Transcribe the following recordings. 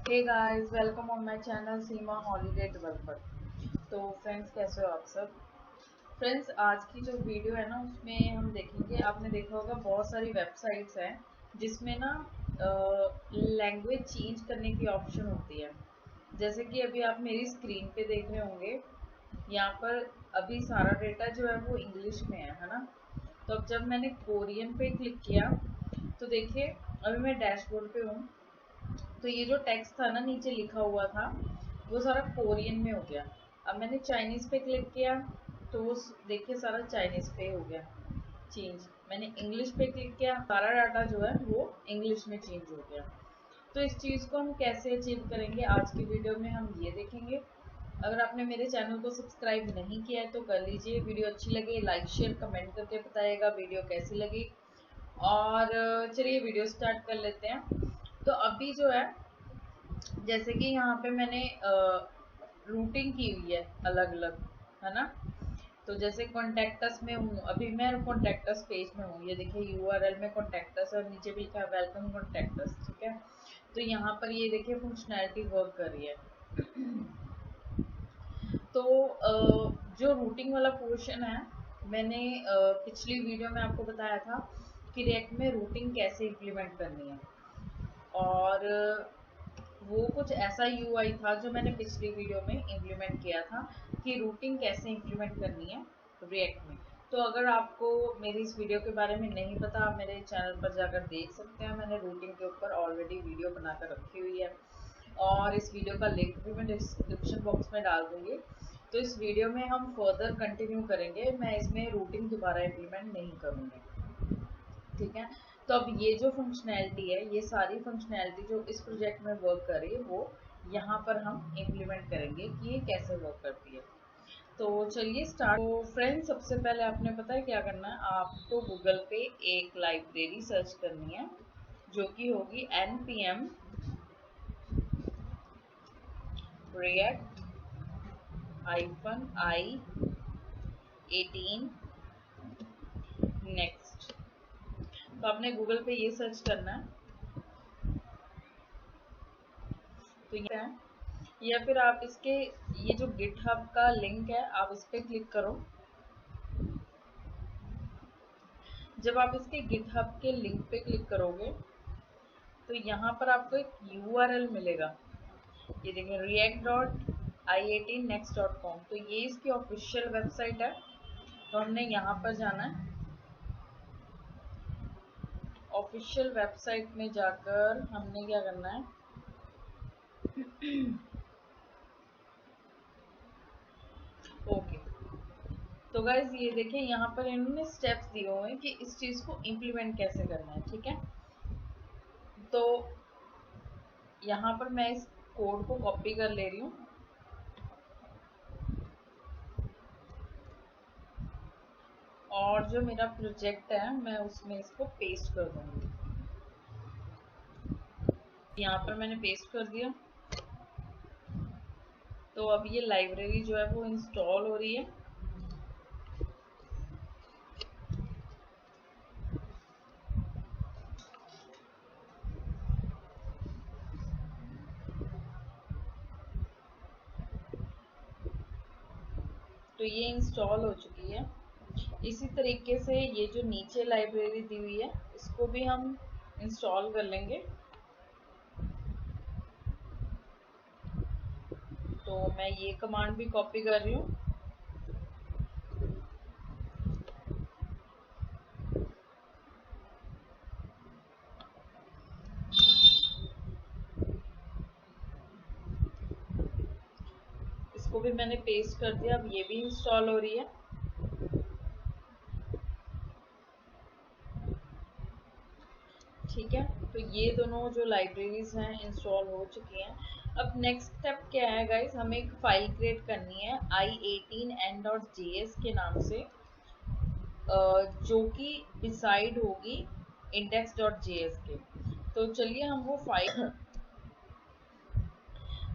Hey guys, welcome on my channel Seema holiday developer. तो friends, कैसे हो आप सब? फ्रेंड्स, आज की जो वीडियो है ना, उसमें हम देखेंगे, आपने देखा होगा बहुत सारी वेबसाइट्स हैं जिसमें ना लैंग्वेज चेंज करने की ऑप्शन होती है। जैसे कि अभी आप मेरी स्क्रीन पे देख रहे होंगे, यहाँ पर अभी सारा डेटा जो है वो इंग्लिश में है ना। तो अब जब मैंने कोरियन पे क्लिक किया तो देखिए, अभी मैं डैशबोर्ड पे हूँ। तो ये जो टेक्स्ट था ना, नीचे लिखा हुआ था, वो सारा कोरियन में हो गया। अब मैंने चाइनीज़ पे क्लिक किया तो वो देखिए सारा चाइनीज़ पे हो गया चेंज। मैंने इंग्लिश पे क्लिक किया, सारा डाटा जो है वो इंग्लिश में चेंज हो गया। तो इस चीज़ को हम कैसे अचीव करेंगे, आज की वीडियो में हम ये देखेंगे। अगर आपने मेरे चैनल को सब्सक्राइब नहीं किया है तो कर लीजिए। वीडियो अच्छी लगे लाइक शेयर कमेंट करके बताइएगा वीडियो कैसी लगी। और चलिए वीडियो स्टार्ट कर लेते हैं। तो अभी जो है, जैसे कि यहाँ पे मैंने रूटिंग की हुई है अलग अलग, है ना। तो जैसे कॉन्टेक्टस में हूँ, अभी मैं कॉन्टेक्टस पेज में हूँ। ये देखिए यूआरएल में कॉन्टेक्टस और नीचे भी लिखा है वेलकम कॉन्टेक्टस, ठीक है। तो यहाँ पर ये देखिए फंक्शनैलिटी वर्क कर रही है। तो जो रूटिंग वाला पोर्शन है, मैंने पिछली वीडियो में आपको बताया था कि रिएक्ट में रूटिंग कैसे इम्प्लीमेंट करनी है। और वो कुछ ऐसा यूआई था जो मैंने पिछली वीडियो में इम्प्लीमेंट किया था कि रूटिंग कैसे इम्प्लीमेंट करनी है रिएक्ट में। तो अगर आपको मेरी इस वीडियो के बारे में नहीं पता, आप मेरे चैनल पर जाकर देख सकते हैं। मैंने रूटिंग के ऊपर ऑलरेडी वीडियो बनाकर रखी हुई है और इस वीडियो का लिंक भी मैं डिस्क्रिप्शन बॉक्स में डाल दूंगी। तो इस वीडियो में हम फर्दर कंटिन्यू करेंगे, मैं इसमें रूटिंग दोबारा इम्प्लीमेंट नहीं करूँगी, ठीक है। तो अब ये जो फंक्शनैलिटी है, ये सारी फंक्शनैलिटी जो इस प्रोजेक्ट में वर्क कर रही है, वो यहाँ पर हम इम्प्लीमेंट करेंगे कि ये कैसे वर्क करती है। तो चलिए स्टार्ट। तो फ्रेंड्स, सबसे पहले आपने पता है क्या करना है, आपको गूगल पे एक लाइब्रेरी सर्च करनी है जो कि होगी npm react i 18 नेक्स्ट। तो आपने गूगल पे ये सर्च करना है। तो ये है, या फिर आप इसके, ये जो गिटहब का लिंक है, आप इस पर क्लिक करो। जब आप इसके गिटहब के लिंक पे क्लिक करोगे तो यहाँ पर आपको एक यूआरएल मिलेगा। ये देखिए react.i18next.com। तो ये इसकी ऑफिशियल वेबसाइट है। तो हमने यहाँ पर जाना है, ऑफिशियल वेबसाइट में जाकर हमने क्या करना है, ओके। तो गाइज ये देखिए, यहाँ पर इन्होंने स्टेप्स दिए हुए हैं कि इस चीज़ को इम्प्लीमेंट कैसे करना है, ठीक है। तो यहाँ पर मैं इस कोड को कॉपी कर ले रही हूँ और जो मेरा प्रोजेक्ट है मैं उसमें इसको पेस्ट कर दूंगी। यहाँ पर मैंने पेस्ट कर दिया। तो अब ये लाइब्रेरी जो है वो इंस्टॉल हो रही है। तो ये इंस्टॉल हो चुकी है। इसी तरीके से ये जो नीचे लाइब्रेरी दी हुई है, इसको भी हम इंस्टॉल कर लेंगे। तो मैं ये कमांड भी कॉपी कर रही हूँ। इसको भी मैंने पेस्ट कर दिया। अब ये भी इंस्टॉल हो रही है। ठीक है, तो ये दोनों जो लाइब्रेरीज हैं इंस्टॉल हो चुकी हैं। अब नेक्स्ट स्टेप क्या है गाइस, हमें एक फाइल क्रिएट करनी है i18n.js के नाम से, जो कि बिसाइड होगी index.js के। तो चलिए हम वो फाइल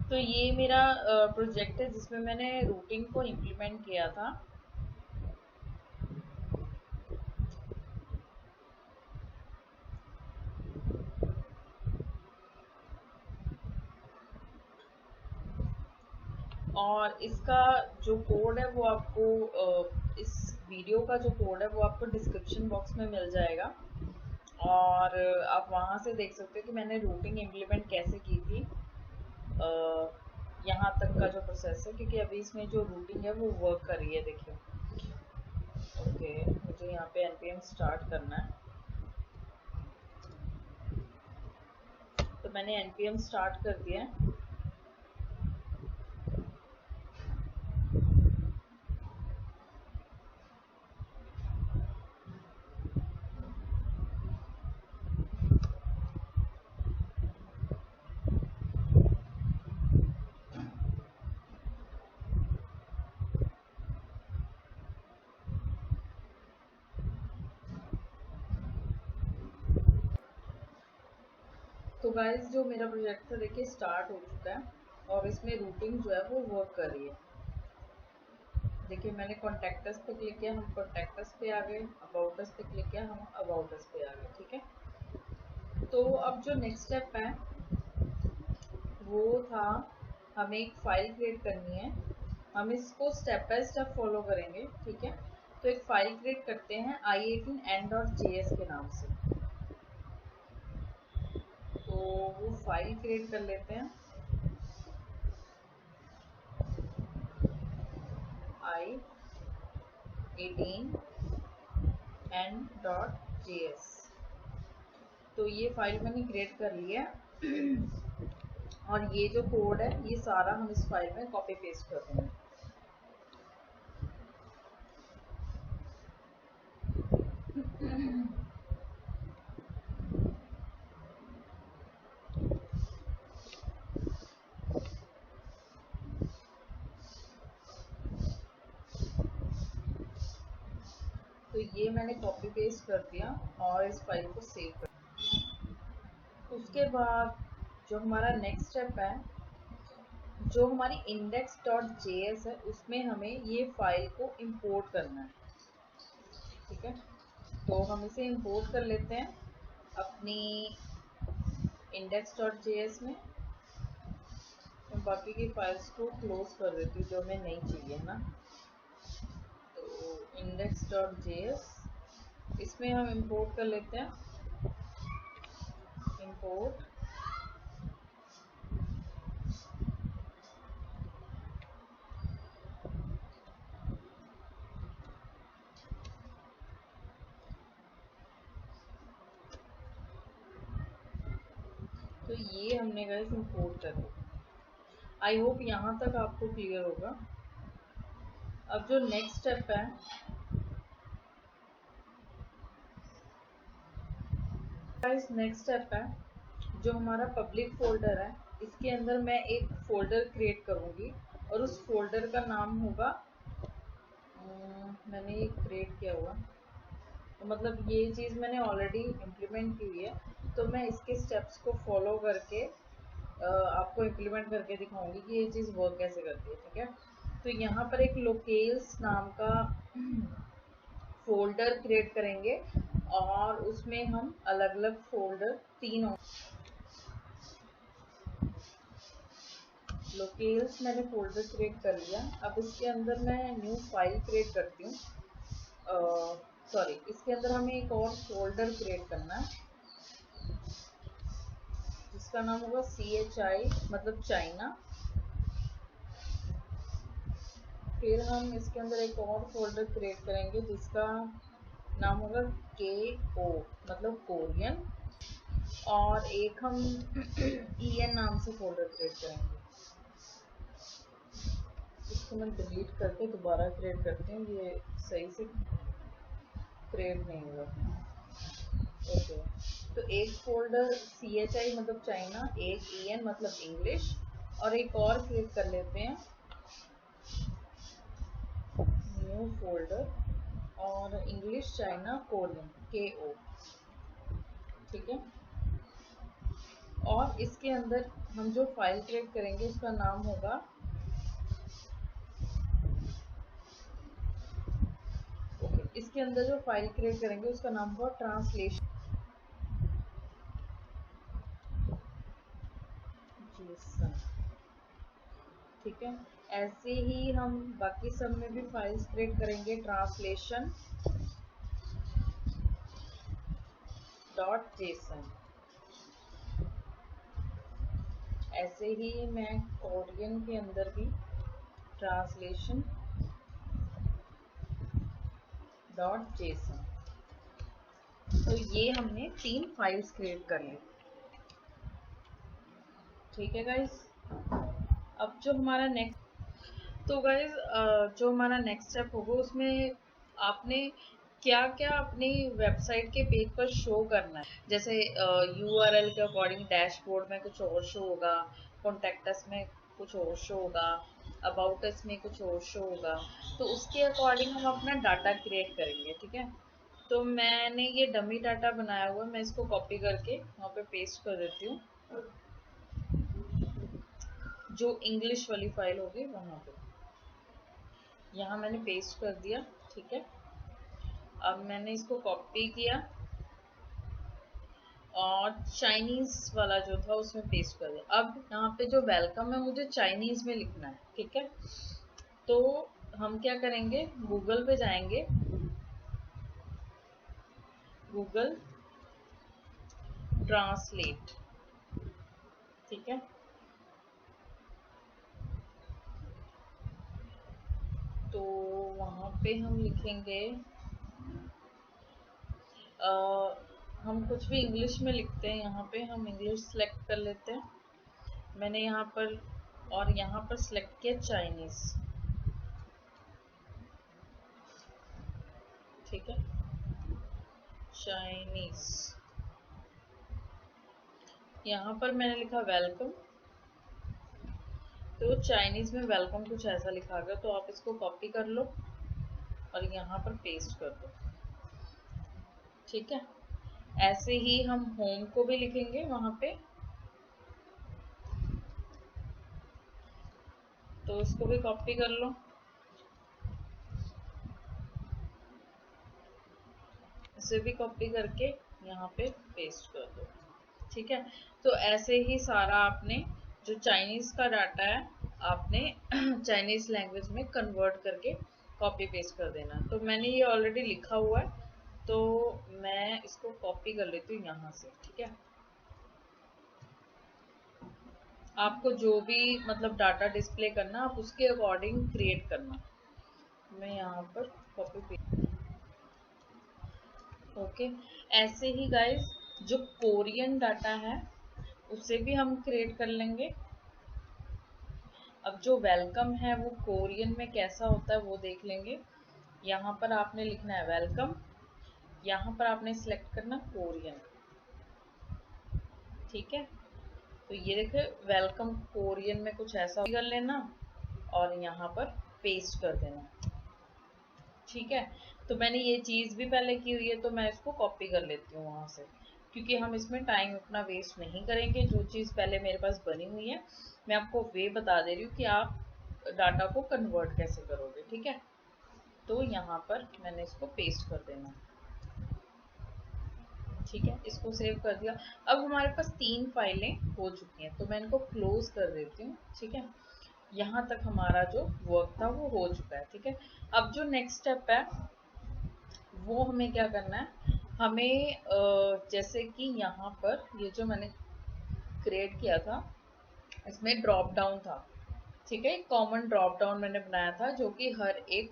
तो ये मेरा प्रोजेक्ट है जिसमें मैंने रूटिंग को इम्प्लीमेंट किया था। और इसका जो कोड है वो आपको इस वीडियो का जो कोड है वो आपको डिस्क्रिप्शन बॉक्स में मिल जाएगा, और आप वहाँ से देख सकते हो कि मैंने रूटिंग इम्प्लीमेंट कैसे की थी यहाँ तक का जो प्रोसेस है, क्योंकि अभी इसमें जो रूटिंग है वो वर्क कर रही है। देखिए, ओके, मुझे यहाँ पे npm स्टार्ट करना है, तो मैंने npm स्टार्ट कर दिया है। तो गाइस, जो मेरा प्रोजेक्ट था देखिए स्टार्ट हो चुका है, और इसमें रूटिंग जो है वो वर्क कर रही है। देखिए, मैंने कॉन्टैक्टस पे क्लिक किया, हम कॉन्टैक्टस पे आ गए, अबाउट अस पे क्लिक किया, हम अबाउट अस पे आ गए। ठीक है, तो अब जो नेक्स्ट स्टेप है वो था, हमें एक फाइल क्रिएट करनी है। हम इसको स्टेप बाय स्टेप फॉलो करेंगे। ठीक है, तो एक फाइल क्रिएट करते हैं i18n.js के नाम से। तो वो फाइल क्रिएट कर लेते हैं, i18n.js। तो ये फाइल मैंने क्रिएट कर ली है, और ये जो कोड है ये सारा हम इस फाइल में कॉपी पेस्ट कर देंगे। तो ये मैंने कॉपी पेस्ट कर दिया और इस फाइल को सेव कर दिया। उसके बाद जो हमारा नेक्स्ट स्टेप है, जो हमारी index.js है उसमें हमें ये फाइल को इंपोर्ट करना है। ठीक है, तो हम इसे इंपोर्ट कर लेते हैं अपनी index.js में। मैं बाकी की फाइल्स को क्लोज कर देती हूँ जो हमें नहीं चाहिए ना। तो index.js, इसमें हम इंपोर्ट कर लेते हैं, इंपोर्ट तो ये हमने गाइस इंपोर्ट कर दिया। आई होप यहाँ तक आपको क्लियर होगा। अब जो नेक्स्ट स्टेप है, गाइस नेक्स्ट स्टेप है, जो हमारा पब्लिक फोल्डर है इसके अंदर मैं एक फोल्डर क्रिएट करूँगी, और उस फोल्डर का नाम होगा, मैंने ये क्रिएट किया हुआ, तो मतलब ये चीज़ मैंने ऑलरेडी इम्प्लीमेंट की हुई है, तो मैं इसके स्टेप्स को फॉलो करके आपको इम्प्लीमेंट करके दिखाऊंगी कि ये चीज़ वर्क कैसे करती है। ठीक है, तो यहाँ पर एक लोकेल्स नाम का फोल्डर क्रिएट करेंगे, और उसमें हम अलग अलग फोल्डर तीन लोकेल्स मैंने फोल्डर क्रिएट कर लिया। अब इसके अंदर मैं न्यू फाइल क्रिएट करती हूँ, सॉरी, इसके अंदर हमें एक और फोल्डर क्रिएट करना है जिसका नाम होगा CHI, मतलब चाइना। फिर हम इसके अंदर एक और फोल्डर क्रिएट करेंगे जिसका नाम होगा KO, मतलब कोरियन, और एक हम EN नाम से फोल्डर क्रिएट करेंगे। इसको मैं डिलीट करके दोबारा क्रिएट करती हूँ, ये सही से क्रिएट नहीं हुआ। ओके, तो एक फोल्डर CHI मतलब चाइना, एक EN मतलब इंग्लिश, और एक और क्रिएट कर लेते हैं, न्यू फोल्डर, और इंग्लिश चाइना कोरियन KO। ठीक है, और इसके अंदर हम जो फाइल क्रिएट करेंगे उसका नाम होगा, ओके, इसके अंदर जो फाइल क्रिएट करेंगे उसका नाम होगा ट्रांसलेशन। ठीक है। ऐसे ही हम बाकी सब में भी फाइल्स क्रिएट करेंगे। ट्रांसलेशन डॉट जेसन, ऐसे ही मैं कोरियन के अंदर भी ट्रांसलेशन डॉट जेसन। तो ये हमने 3 फाइल्स क्रिएट कर ली। ठीक है गाइज। अब जो हमारा नेक्स्ट, तो गाइज जो हमारा नेक्स्ट स्टेप होगा उसमें आपने क्या क्या अपनी वेबसाइट के पेज पर शो करना है। जैसे यूआरएल के अकॉर्डिंग डैशबोर्ड में कुछ और शो होगा, कॉन्टैक्ट अस में कुछ और शो होगा, अबाउट अस में कुछ और शो होगा। तो उसके अकॉर्डिंग हम अपना डाटा क्रिएट करेंगे। ठीक है। तो मैंने ये डमी डाटा बनाया हुआ है, मैं इसको कॉपी करके वहाँ पे पेस्ट कर देती हूँ। जो इंग्लिश वाली फाइल होगी वहाँ पे, यहाँ मैंने पेस्ट कर दिया। ठीक है। अब मैंने इसको कॉपी किया और चाइनीज वाला जो था उसमें पेस्ट कर दिया। अब यहाँ पे जो वेलकम है मुझे चाइनीज में लिखना है। ठीक है। तो हम क्या करेंगे, गूगल पे जाएंगे, गूगल ट्रांसलेट। ठीक है। तो वहाँ पे हम लिखेंगे हम कुछ भी इंग्लिश में लिखते हैं। यहाँ पे हम इंग्लिश सेलेक्ट कर लेते हैं। मैंने यहाँ पर और यहाँ पर सिलेक्ट किया चाइनीज। ठीक है। चाइनीज, यहाँ पर मैंने लिखा वेलकम। तो चाइनीज में वेलकम कुछ ऐसा लिखा गया। तो आप इसको कॉपी कर लो और यहाँ पर पेस्ट कर दो। ठीक है। ऐसे ही हम होम को भी लिखेंगे वहां पे, तो इसको भी कॉपी कर लो, इसे भी कॉपी करके यहाँ पे पेस्ट कर दो। ठीक है। तो ऐसे ही सारा आपने जो चाइनीज का डाटा है आपने चाइनीज लैंग्वेज में कन्वर्ट करके कॉपी पेस्ट कर देना। तो मैंने ये ऑलरेडी लिखा हुआ है, तो मैं इसको कॉपी कर लेती हूँ यहाँ से। ठीक है। आपको जो भी मतलब डाटा डिस्प्ले करना आप उसके अकॉर्डिंग क्रिएट करना। मैं यहाँ पर कॉपी पेस्ट। ओके। ऐसे ही गाइस जो कोरियन डाटा है उसे भी हम क्रिएट कर लेंगे। अब जो वेलकम है वो कोरियन में कैसा होता है वो देख लेंगे। यहाँ पर आपने लिखना है वेलकम, यहाँ पर आपने सिलेक्ट करना कोरियन। ठीक है। तो ये देखिए वेलकम कोरियन में कुछ ऐसा कर लेना और यहाँ पर पेस्ट कर देना। ठीक है। तो मैंने ये चीज़ भी पहले की हुई है, तो मैं इसको कॉपी कर लेती हूँ वहाँ से, क्योंकि हम इसमें टाइम उतना वेस्ट नहीं करेंगे। जो चीज़ पहले मेरे पास बनी हुई है मैं आपको वे बता दे रही हूँ कि आप डाटा को कन्वर्ट कैसे करोगे। ठीक है। तो यहाँ पर मैंने इसको पेस्ट कर देना। ठीक है। इसको सेव कर दिया। अब हमारे पास 3 फाइलें हो चुकी हैं, तो मैं इनको क्लोज कर देती हूँ। ठीक है। यहाँ तक हमारा जो वर्क था वो हो चुका है। ठीक है। अब जो नेक्स्ट स्टेप है वो हमें क्या करना है, हमें जैसे कि यहाँ पर ये जो मैंने क्रिएट किया था इसमें ड्रॉप डाउन था। ठीक है। एक कॉमन ड्रॉप डाउन मैंने बनाया था जो कि हर एक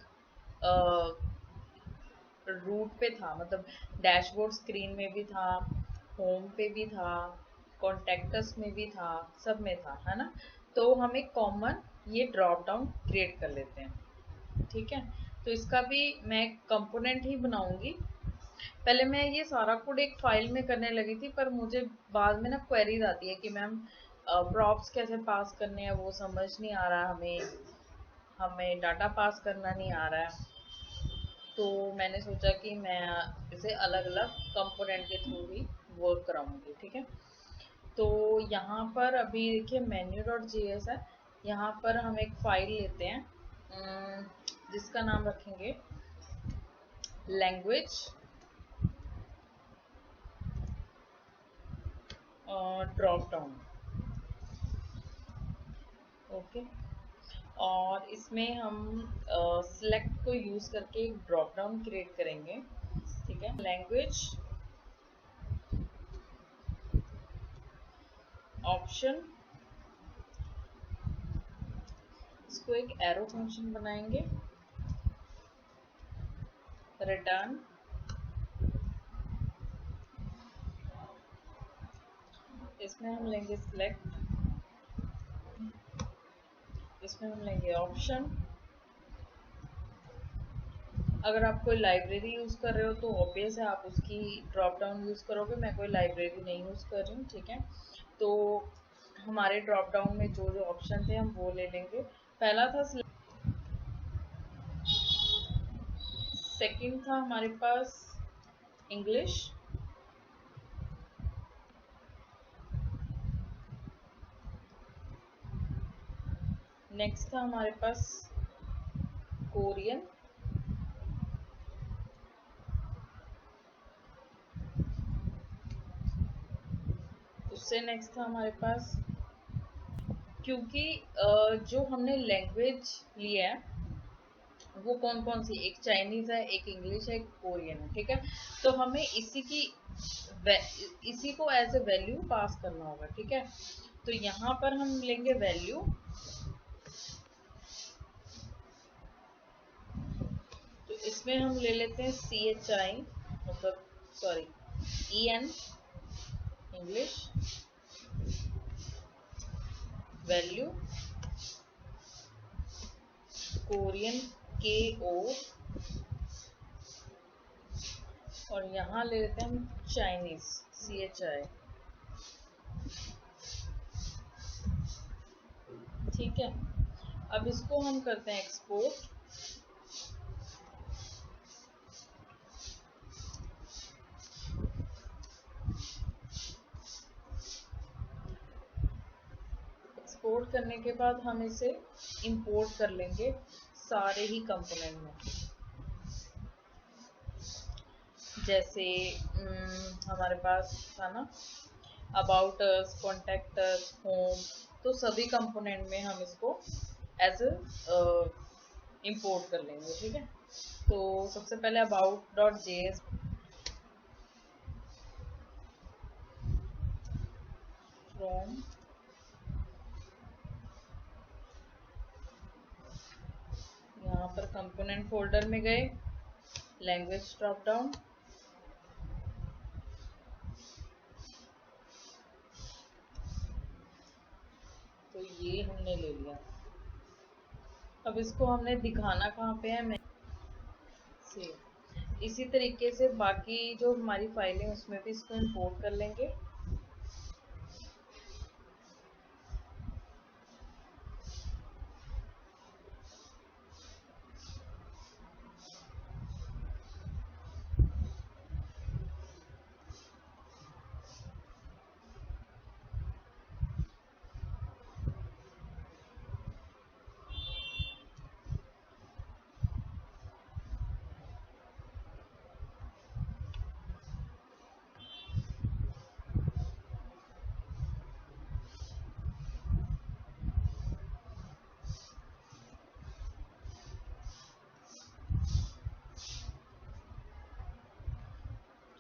रूट पे था, मतलब डैशबोर्ड स्क्रीन में भी था, होम पे भी था, कॉन्टेक्टस में भी था, सब में था, है ना। तो हम एक कॉमन ये ड्रॉप डाउन क्रिएट कर लेते हैं। ठीक है। तो इसका भी मैं कंपोनेंट ही बनाऊंगी। पहले मैं ये सारा कोड एक फाइल में करने लगी थी, पर मुझे बाद में ना क्वेरीज आती है कि मैम प्रॉप्स कैसे पास करने हैं वो समझ नहीं आ रहा, हमें हमें डाटा पास करना नहीं आ रहा है। तो मैंने सोचा कि मैं इसे अलग अलग कंपोनेंट के थ्रू ही वर्क कराऊंगी। ठीक है। तो यहाँ पर अभी देखिए मेन्यू डॉट जेएस है। यहाँ पर हम एक फाइल लेते हैं जिसका नाम रखेंगे लैंग्वेज ड्रॉप डाउन। ओके। और इसमें हम सिलेक्ट को यूज करके एक ड्रॉप डाउन क्रिएट करेंगे, ठीक है। लैंग्वेज, ऑप्शन, इसको एक एरो फंक्शन बनाएंगे, रिटर्न, इसमें हम लेंगे सिलेक्ट, इसमें हम लेंगे ऑप्शन। अगर आप कोई लाइब्रेरी यूज कर रहे हो तो ऑब्वियस है आप उसकी ड्रॉप डाउन यूज करोगे, मैं कोई लाइब्रेरी नहीं यूज कर रही हूँ, ठीक है। तो हमारे ड्रॉप डाउन में जो जो ऑप्शन थे हम वो ले लेंगे। पहला था, सेकंड था हमारे पास इंग्लिश, नेक्स्ट था हमारे पास कोरियन, उससे नेक्स्ट था हमारे पास, क्योंकि जो हमने लैंग्वेज लिया है वो कौन कौन सी, एक चाइनीज है, एक इंग्लिश है, एक कोरियन है, ठीक है। तो हमें इसी को एज ए वैल्यू पास करना होगा, ठीक है। तो यहाँ पर हम लेंगे वैल्यू, तो इसमें हम ले लेते हैं CHI, मतलब sorry EN English, value Korean KO, और यहाँ ले लेते हैं हम चाइनीज CHI, ठीक है। अब इसको हम करते हैं एक्सपोर्ट, एक्सपोर्ट करने के बाद हम इसे इंपोर्ट कर लेंगे सारे ही कंपोनेंट में, जैसे हमारे पास था ना about us, contact us, home, तो सभी कंपोनेंट में हम इसको एज इंपोर्ट कर लेंगे, ठीक है। तो सबसे पहले about.js, फ्रॉम, यहाँ पर कंपोनेंट फोल्डर में गए, लैंग्वेज ड्रॉप डाउन, तो ये हमने ले लिया। अब इसको हमने दिखाना कहाँ पे है, मैं से इसी तरीके से बाकी जो हमारी फाइलें उसमें भी इसको इंपोर्ट कर लेंगे।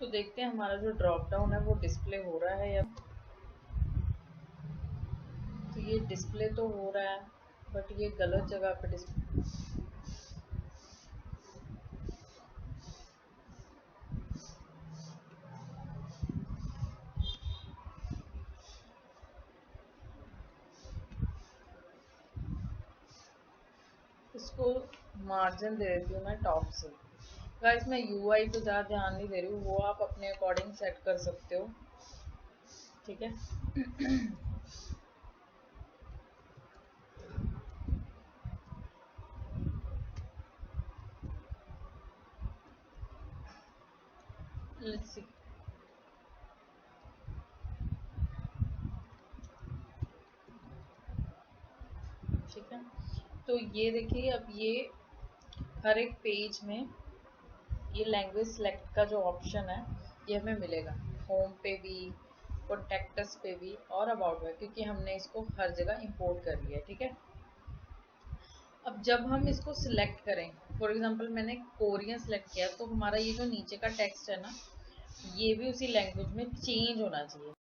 तो देखते हैं हमारा जो ड्रॉप डाउन है वो डिस्प्ले हो रहा है या, तो ये डिस्प्ले तो हो रहा है बट ये गलत जगह पे डिस्प्ले, इसको मार्जिन दे देती हूँ मैं टॉप से। गाइस मैं UI पे ज़्यादा ध्यान नहीं दे रही हूँ, वो आप अपने अकॉर्डिंग सेट कर सकते हो, ठीक है। लेट्स सी, ठीक है। तो ये देखिए, अब ये हर एक पेज में ये लैंग्वेज सेलेक्ट का जो ऑप्शन है ये हमें मिलेगा, होम पे भी, कॉन्टैक्ट्स पे भी और अबाउट में, क्योंकि हमने इसको हर जगह इंपोर्ट कर लिया है, ठीक है। अब जब हम इसको सिलेक्ट करें, फॉर एग्जांपल मैंने कोरियन सिलेक्ट किया, तो हमारा ये जो नीचे का टेक्स्ट है ना, ये भी उसी लैंग्वेज में चेंज होना चाहिए।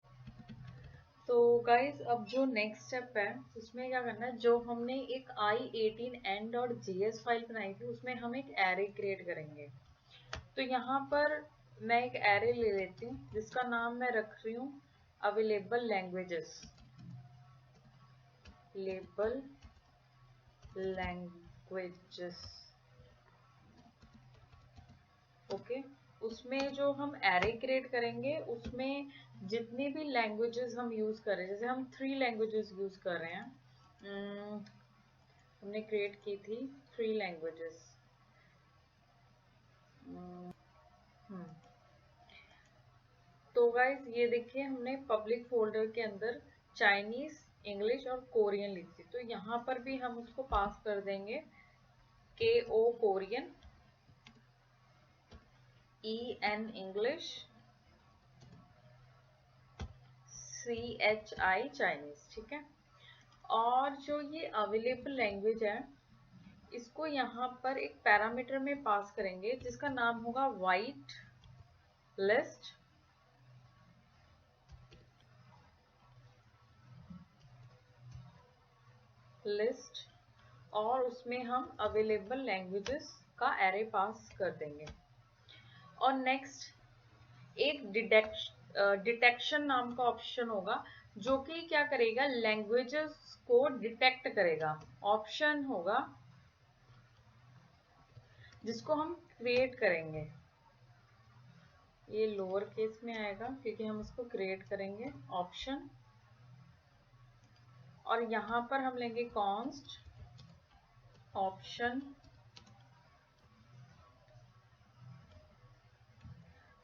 तो गाइज अब जो नेक्स्ट स्टेप है उसमें क्या करना है, जो हमने एक i18n.js फाइल बनाई थी उसमें हम एक एरे क्रिएट करेंगे। तो यहाँ पर मैं एक एरे ले लेती हूँ जिसका नाम मैं रख रही हूँ available languages, label languages. Okay, उसमें जो हम एरे क्रिएट करेंगे उसमें जितनी भी लैंग्वेजेस हम यूज कर रहे हैं, जैसे हम 3 लैंग्वेजेस यूज कर रहे हैं, हमने क्रिएट की थी 3 लैंग्वेजेस। तो गाइज ये देखिए हमने पब्लिक फोल्डर के अंदर चाइनीज, इंग्लिश और कोरियन लिखी थी, तो यहाँ पर भी हम उसको पास कर देंगे KO Korean, EN English, CHI Chinese. ठीक है, और जो ये अवेलेबल लैंग्वेज है इसको यहाँ पर एक पैरामीटर में पास करेंगे जिसका नाम होगा वाइट लिस्ट, और उसमें हम अवेलेबल लैंग्वेजेस का एरे पास कर देंगे। और नेक्स्ट एक डिटेक्शन नाम का ऑप्शन होगा जो कि क्या करेगा, लैंग्वेजेस को डिटेक्ट करेगा। ऑप्शन होगा जिसको हम क्रिएट करेंगे, ये लोअर केस में आएगा क्योंकि हम इसको क्रिएट करेंगे ऑप्शन, और यहाँ पर हम लेंगे कॉन्स्ट ऑप्शन,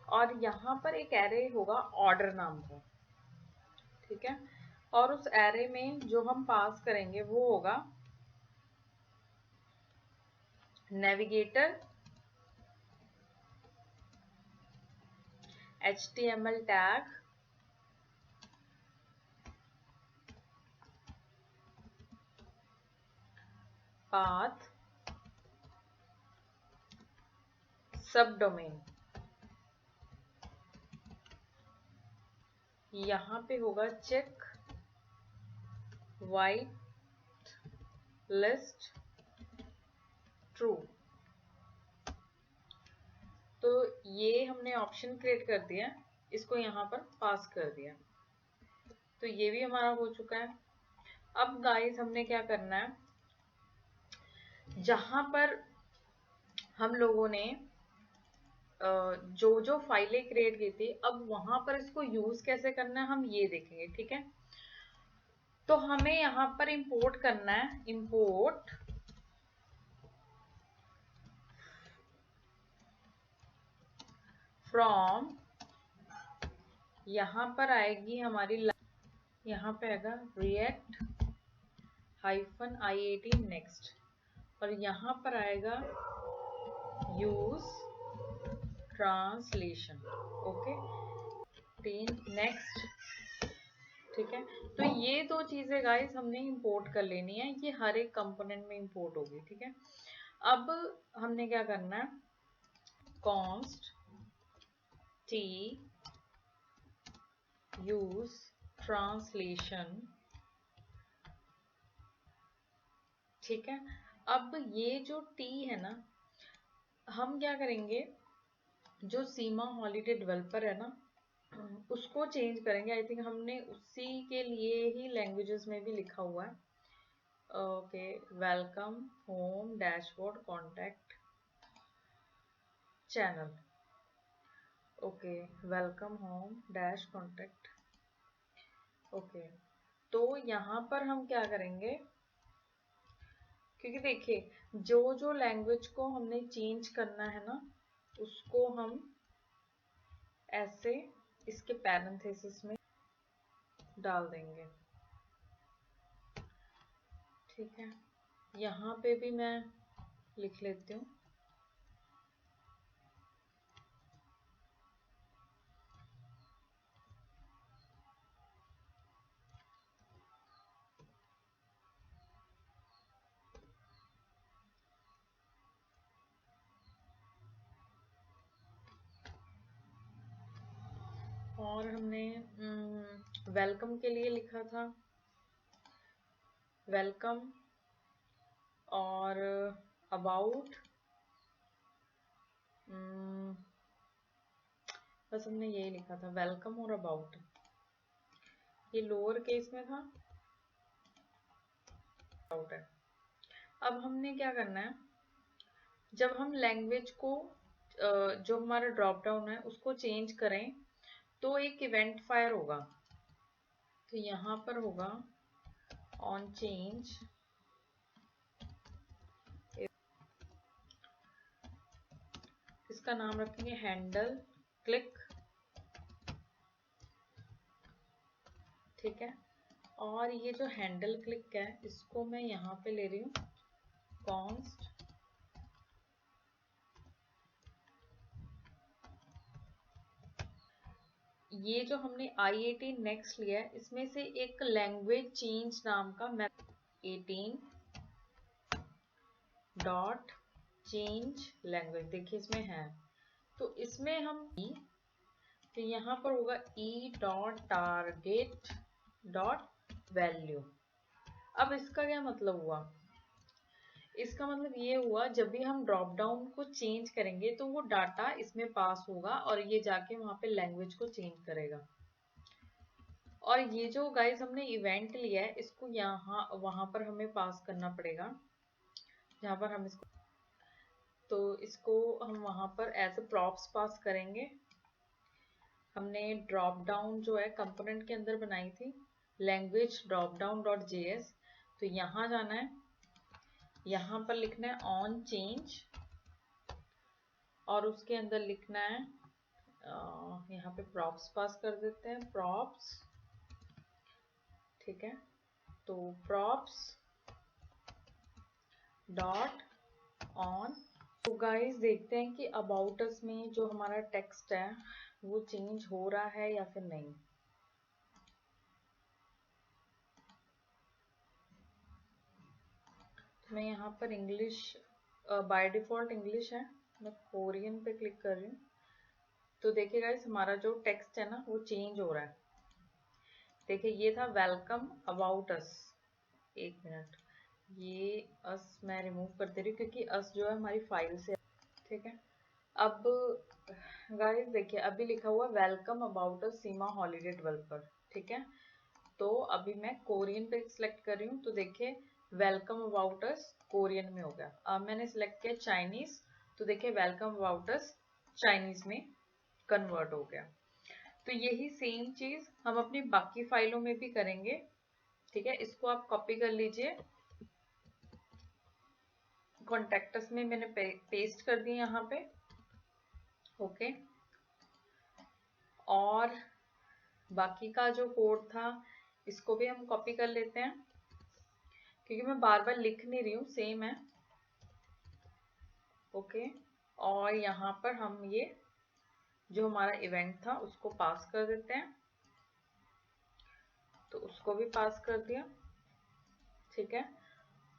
और यहाँ पर एक एरे होगा ऑर्डर नाम का। ठीक है, और उस एरे में जो हम पास करेंगे वो होगा नेविगेटर, HTML टैग, पाथ, सब डोमेन। यहाँ पे होगा चेक वाइट लिस्ट ट्रू। तो ये हमने ऑप्शन क्रिएट कर दिया, इसको यहाँ पर पास कर दिया, तो ये भी हमारा हो चुका है। अब गाइस हमने क्या करना है, जहां पर हम लोगों ने जो जो फाइलें क्रिएट की थी, अब वहां पर इसको यूज कैसे करना है हम ये देखेंगे। ठीक है, तो हमें यहाँ पर इंपोर्ट करना है, इंपोर्ट फ्रॉम, यहाँ पर आएगी हमारी, यहाँ पे आएगा react -i18 next, और यहाँ पर आएगा यूज ट्रांसलेशन। Okay, 3 next. ठीक है, तो ये दो चीजें गाइस हमने इंपोर्ट कर लेनी है, ये हर एक कंपोनेंट में इंपोर्ट होगी। ठीक है, अब हमने क्या करना है, कॉन्स्ट t यूज ट्रांसलेशन। ठीक है, अब ये जो t है ना, हम क्या करेंगे, जो सीमा हॉलीडे डेवलपर है ना उसको चेंज करेंगे। आई थिंक हमने उसी के लिए ही लैंग्वेजेस में भी लिखा हुआ है। Okay, welcome home dashboard contact channel. Okay, welcome home dash contact. Okay, तो यहाँ पर हम क्या करेंगे, क्योंकि देखिए जो जो लैंग्वेज को हमने चेंज करना है ना उसको हम ऐसे इसके पैरेंथेसिस में डाल देंगे। ठीक है, यहाँ पे भी मैं लिख लेती हूँ, और हमने वेलकम के लिए लिखा था वेलकम, और अबाउट, बस हमने यही लिखा था, वेलकम और अबाउट। ये लोअर केस में था, अबाउट है। अब हमने क्या करना है, जब हम लैंग्वेज को जो हमारा ड्रॉप डाउन है उसको चेंज करें तो एक इवेंट फायर होगा। तो यहाँ पर होगा ऑन चेंज, इसका नाम रखेंगे हैंडल क्लिक, ठीक है। और ये जो हैंडल क्लिक है इसको मैं यहाँ पे ले रही हूँ कॉन्स्ट ये जो हमने i18 नेक्स्ट लिया है इसमें से एक लैंग्वेज चेंज नाम का मैं 18 डॉट चेंज लैंग्वेज, देखिए इसमें है, तो इसमें हम तो यहाँ पर होगा E dot target dot value. अब इसका क्या मतलब हुआ, इसका मतलब ये हुआ जब भी हम ड्रॉप डाउन को चेंज करेंगे तो वो डाटा इसमें पास होगा और ये जाके वहां पे लैंग्वेज को चेंज करेगा। और ये जो गाइस हमने इवेंट लिया है इसको यहाँ वहां पर हमें पास करना पड़ेगा, जहां पर हम इसको, तो इसको हम वहां पर एज ए प्रॉप्स पास करेंगे। हमने ड्रॉप डाउन जो है कंपोनेंट के अंदर बनाई थी language drop down dot JS, तो यहाँ जाना है, यहाँ पर लिखना है ऑन चेंज और उसके अंदर लिखना है यहाँ पे प्रॉप्स पास कर देते हैं, प्रॉप्स, ठीक है। तो प्रॉप्स डॉट ऑन। तो गाइस देखते हैं कि अबाउट अस में जो हमारा टेक्स्ट है वो चेंज हो रहा है या फिर नहीं। मैं यहाँ पर इंग्लिश बाय डिफॉल्ट इंग्लिश है, मैं कोरियन पे क्लिक कर रही हूँ। तो देखिए गाइस हमारा जो टेक्स्ट है ना वो चेंज हो रहा है। देखिए ये था वेलकम अबाउट अस, एक मिनट, ये अस मैं रिमूव कर दे रही हूँ क्योंकि अस जो है हमारी फाइल से, ठीक है। अब गाइस देखिए अभी लिखा हुआ welcome about us Seema holiday developer, ठीक है। तो अभी मैं कोरियन पे सिलेक्ट कर रही हूँ, तो देखिए वेलकम अबाउट अस कोरियन में हो गया। अब मैंने सिलेक्ट किया चाइनीज, तो देखिए वेलकम अबाउट अस चाइनीज में कन्वर्ट हो गया। तो यही सेम चीज हम अपनी बाकी फाइलों में भी करेंगे, ठीक है। इसको आप कॉपी कर लीजिए, कॉन्टेक्ट्स में मैंने पेस्ट कर दी यहाँ पे, ओके। और बाकी का जो कोड था इसको भी हम कॉपी कर लेते हैं क्योंकि मैं बार बार लिख नहीं रही हूँ, सेम है, ओके। और यहाँ पर हम ये जो हमारा इवेंट था उसको पास कर देते हैं, तो उसको भी पास कर दिया, ठीक है।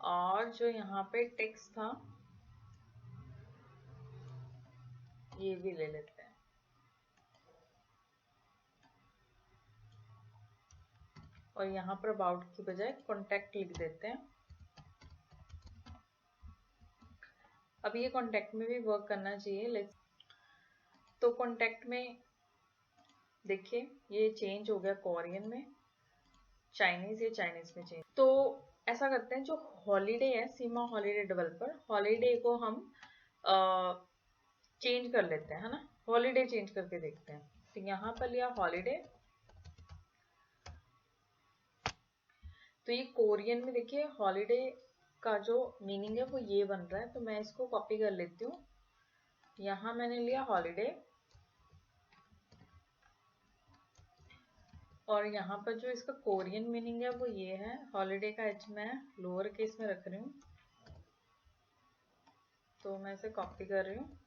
और जो यहाँ पे टेक्स्ट था ये भी ले लेते हैं, और यहाँ पर अबाउट की बजाय कॉन्टेक्ट लिख देते हैं। अब ये कॉन्टेक्ट में भी वर्क करना चाहिए। तो कॉन्टेक्ट में देखिए ये चेंज हो गया कोरियन में, चाइनीज ये चाइनीज में चेंज। तो ऐसा करते हैं, जो हॉलीडे है सीमा हॉलीडे डेवलपर, हॉलीडे को हम चेंज कर लेते हैं, है ना। हॉलीडे चेंज करके देखते हैं। तो यहाँ पर लिया हॉलीडे, तो ये कोरियन में देखिए हॉलीडे का जो मीनिंग है वो ये बन रहा है। तो मैं इसको कॉपी कर लेती हूँ, यहाँ मैंने लिया हॉलीडे, और यहाँ पर जो इसका कोरियन मीनिंग है वो ये है, हॉलीडे का एच मैं लोअर केस में रख रही हूँ, तो मैं इसे कॉपी कर रही हूँ।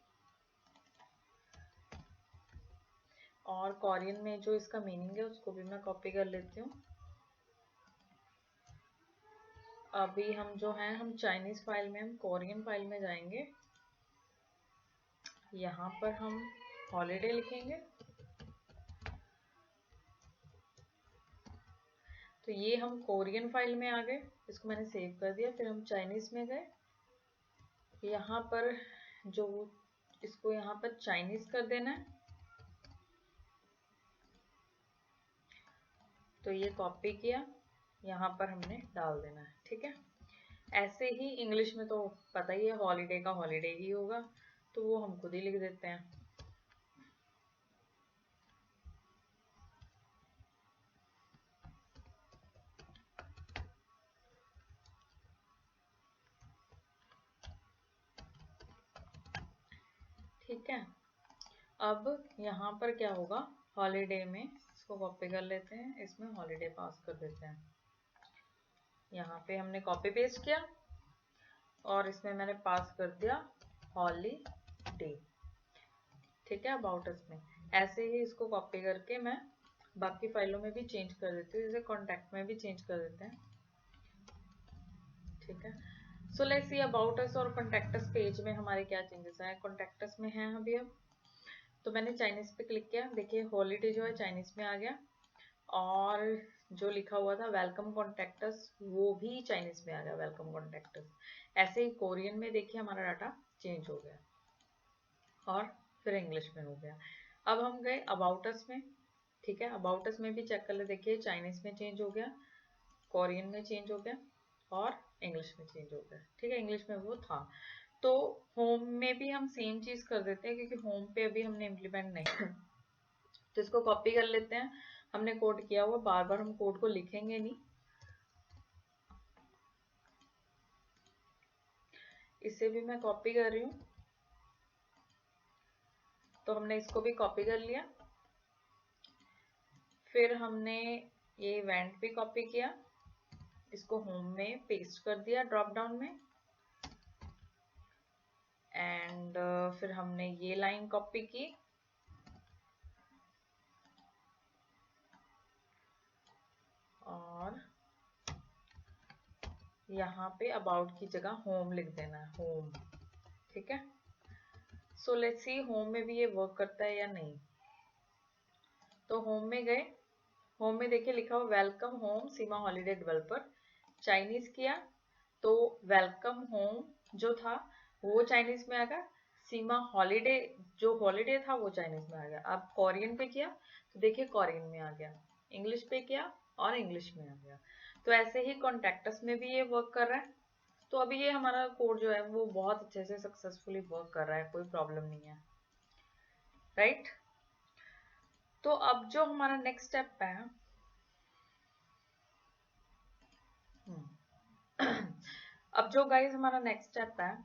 और कोरियन में जो इसका मीनिंग है उसको भी मैं कॉपी कर लेती हूँ। अभी हम जो है हम चाइनीज फाइल में, हम कोरियन फाइल में जाएंगे, यहाँ पर हम हॉलीडे लिखेंगे, तो ये हम कोरियन फाइल में आ गए, इसको मैंने सेव कर दिया। फिर हम चाइनीज में गए, यहाँ पर जो इसको यहाँ पर चाइनीज कर देना है, तो ये कॉपी किया, यहाँ पर हमने डाल देना है। ठीक है, ऐसे ही इंग्लिश में तो पता ही है हॉलीडे का हॉलीडे ही होगा, तो वो हम खुद ही लिख देते हैं। ठीक है, अब यहाँ पर क्या होगा, हॉलीडे में इसको कॉपी कर लेते हैं, इसमें हॉलीडे पास कर देते हैं। यहाँ पे हमने कॉपी पेस्ट किया और इसमें मैंने पास कर दिया हॉलीडे। ठीक है, अबाउट अस में ऐसे ही इसको कॉपी करके मैं बाकी फाइलों में भी चेंज कर देती हूँ, जैसे कॉन्टैक्ट में भी चेंज कर देते हैं। ठीक है, so let's see about us और कॉन्टैक्ट अस पेज में हमारे क्या चेंजेस आए। कॉन्टैक्ट अस में है अभी, अब तो मैंने चाइनीज पे क्लिक किया, देखिए हॉलीडे जो है चाइनीज में आ गया, और जो लिखा हुआ था वेलकम कॉन्टैक्ट अस वो भी चाइनीज में आ गया, वेलकम कॉन्टैक्ट अस। ऐसे ही कोरियन में देखिए हमारा डाटा चेंज हो गया और फिर इंग्लिश में हो गया। अब हम गए अबाउट अस में। ठीक है, अबाउट अस में भी चेक कर ले, देखिए चाइनीज में चेंज हो गया, कोरियन में चेंज हो गया और इंग्लिश में चेंज हो गया। ठीक है, इंग्लिश में वो था। तो होम में भी हम सेम चीज कर देते हैं, क्योंकि होम पे अभी हमने इम्प्लीमेंट नहीं तो इसको कॉपी कर लेते हैं, हमने कोड किया हुआ, बार बार हम कोड को लिखेंगे नहीं। इसे भी मैं कॉपी कर रही हूँ, तो हमने इसको भी कॉपी कर लिया। फिर हमने ये इवेंट भी कॉपी किया, इसको होम में पेस्ट कर दिया ड्रॉप डाउन में, एंड फिर हमने ये लाइन कॉपी की और यहाँ पे अबाउट की जगह होम लिख देना है, होम। ठीक है, सो लेट्स सी होम में भी ये वर्क करता है या नहीं। तो होम में गए, होम में देखिए लिखा हुआ वेलकम होम सीमा हॉलीडे डेवलपर। चाइनीज किया तो वेलकम होम जो था वो चाइनीज में आ गया, सीमा हॉलीडे जो हॉलीडे था वो चाइनीज में आ गया। अब कोरियन पे किया तो देखिए कोरियन में आ गया, इंग्लिश पे किया और इंग्लिश में आ गया। तो ऐसे ही कॉन्टैक्टस में भी ये वर्क कर रहा है। तो अभी ये हमारा कोड जो है वो बहुत अच्छे से सक्सेसफुली वर्क कर रहा है, कोई प्रॉब्लम नहीं है, राइट। तो अब जो हमारा नेक्स्ट स्टेप है, अब जो गाइस हमारा नेक्स्ट स्टेप है,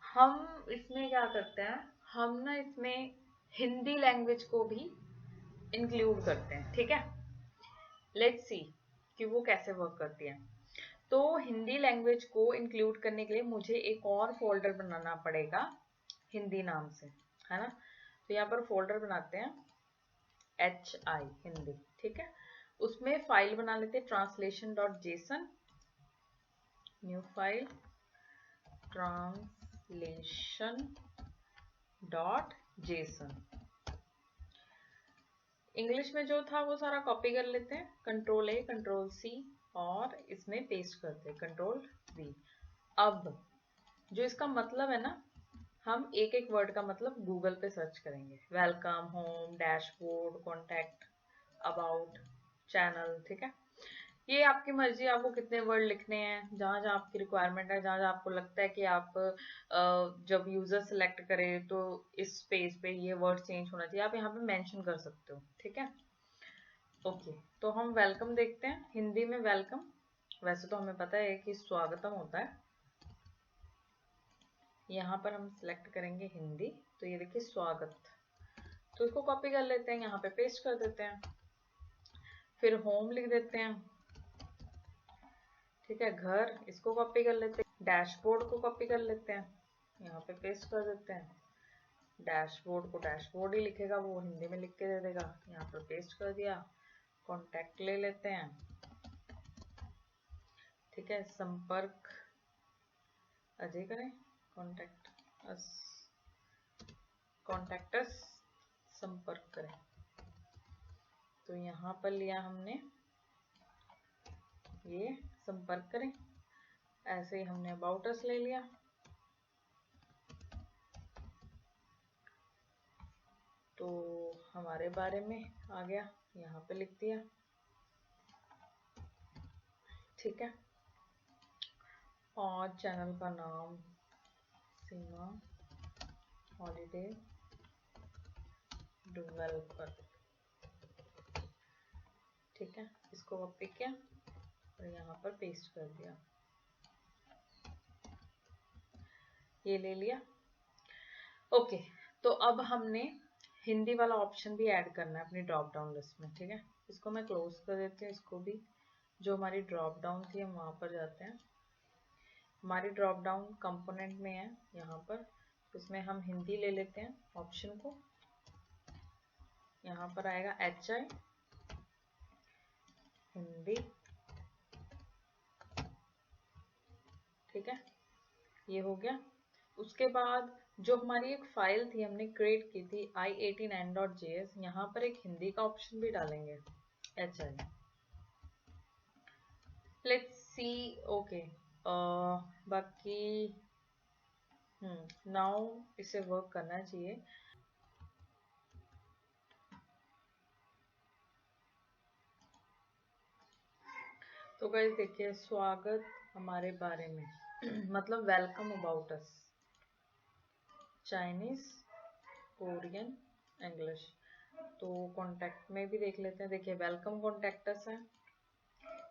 हम इसमें क्या करते हैं, हम ना इसमें हिंदी लैंग्वेज को भी इंक्लूड करते हैं। ठीक है, लेट्स सी कि वो कैसे वर्क करती है। तो हिंदी लैंग्वेज को इंक्लूड करने के लिए मुझे एक और फोल्डर बनाना पड़ेगा हिंदी नाम से, है ना। तो यहाँ पर फोल्डर बनाते हैं HI हिंदी। ठीक है, उसमें फाइल बना लेते हैं translation.json, new file translation.json। English में जो था वो सारा कॉपी कर लेते हैं, Ctrl A Ctrl C और इसमें पेस्ट करते हैं Ctrl V। अब जो इसका मतलब है ना, हम एक एक वर्ड का मतलब गूगल पे सर्च करेंगे, welcome, home, dashboard, contact, about, channel. ठीक है, ये आपकी मर्जी, आपको कितने वर्ड लिखने हैं, जहां जहां आपकी रिक्वायरमेंट है, जहां जहां आपको लगता है कि आप जब यूजर सेलेक्ट करें तो इस पेज पे ये वर्ड चेंज होना चाहिए, आप यहाँ पे मेंशन कर सकते हो। ठीक है, ओके। तो हम वेलकम देखते हैं, हिंदी में वेलकम, वैसे तो हमें पता है कि स्वागतम होता है, यहाँ पर हम सिलेक्ट करेंगे हिंदी, तो ये देखिए स्वागत। तो इसको कॉपी कर लेते हैं, यहाँ पे पेस्ट कर देते हैं, फिर होम लिख देते हैं। ठीक है, घर, इसको कॉपी कर लेते हैं, डैशबोर्ड को कॉपी कर लेते हैं, यहाँ पे पेस्ट कर देते हैं, डैशबोर्ड को डैशबोर्ड ही लिखेगा, वो हिंदी में लिख के दे देगा, यहाँ पे पेस्ट कर दिया। कॉन्टैक्ट ले लेते हैं, ठीक है, संपर्क अजय करें, कॉन्टैक्ट अस, कॉन्टैक्टस संपर्क करें। तो यहाँ पर लिया हमने ये संपर्क करें। ऐसे ही हमने अबाउट अस ले लिया। तो हमारे बारे में आ गया, यहाँ पे लिख दिया। ठीक है, और चैनल का नाम सीमा हॉलीडे डेवलपर। ठीक है, इसको कॉपी किया और यहाँ पर पेस्ट कर दिया। ये ले लिया। ओके, तो अब हमने हिंदी वाला ऑप्शन भी ऐड करना है अपनी ड्रॉप डाउन लिस्ट में। ठीक है, इसको मैं क्लोज कर देती हूँ। इसको भी, जो हमारी ड्रॉप डाउन थी, हम वहाँ पर जाते हैं। हमारी ड्रॉप डाउन कंपोनेंट में है यहाँ पर, इसमें हम हिंदी ले लेते हैं ऑप्शन को। यहाँ पर आएगा HI हिंदी। ठीक है, ये हो गया। उसके बाद जो हमारी एक फाइल थी हमने क्रिएट की थी i18n.js, यहाँ पर एक हिंदी का ऑप्शन भी डालेंगे HI। Let's see. ओके, बाकी नाउ इसे वर्क करना चाहिए। तो गाइस देखिए, स्वागत हमारे बारे में मतलब welcome about us, Chinese, Korean, English. तो कॉन्टैक्ट में भी देख लेते हैं। देखिए, वेलकम कॉन्टैक्ट अस है,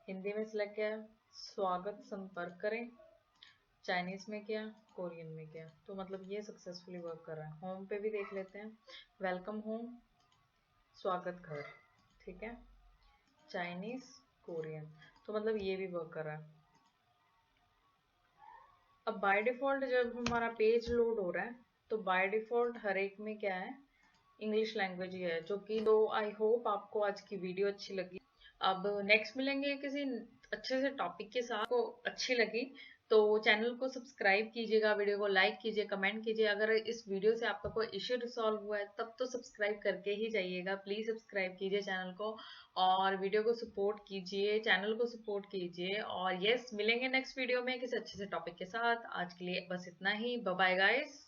हिंदी में सिलेक्ट किया, स्वागत संपर्क करें, चाइनीज में किया, कोरियन में किया। तो मतलब ये सक्सेसफुली वर्क कर रहा है। होम पे भी देख लेते हैं, वेलकम होम, स्वागत घर। ठीक है, चाइनीज, कोरियन। तो मतलब ये भी वर्क कर रहा है। अब बाय डिफॉल्ट जब हमारा पेज लोड हो रहा है, तो बाय डिफॉल्ट हर एक में क्या है, इंग्लिश लैंग्वेज ही है, जो कि। तो आई होप आपको आज की वीडियो अच्छी लगी। अब नेक्स्ट मिलेंगे किसी अच्छे से टॉपिक के साथ। को अच्छी लगी तो चैनल को सब्सक्राइब कीजिएगा, वीडियो को लाइक कीजिए, कमेंट कीजिए। अगर इस वीडियो से आपका कोई इश्यू रिसॉल्व हुआ है तब तो सब्सक्राइब करके ही जाइएगा। प्लीज सब्सक्राइब कीजिए चैनल को, और वीडियो को सपोर्ट कीजिए, चैनल को सपोर्ट कीजिए। और यस, मिलेंगे नेक्स्ट वीडियो में किसी अच्छे से टॉपिक के साथ। आज के लिए बस इतना ही। Bye bye guys.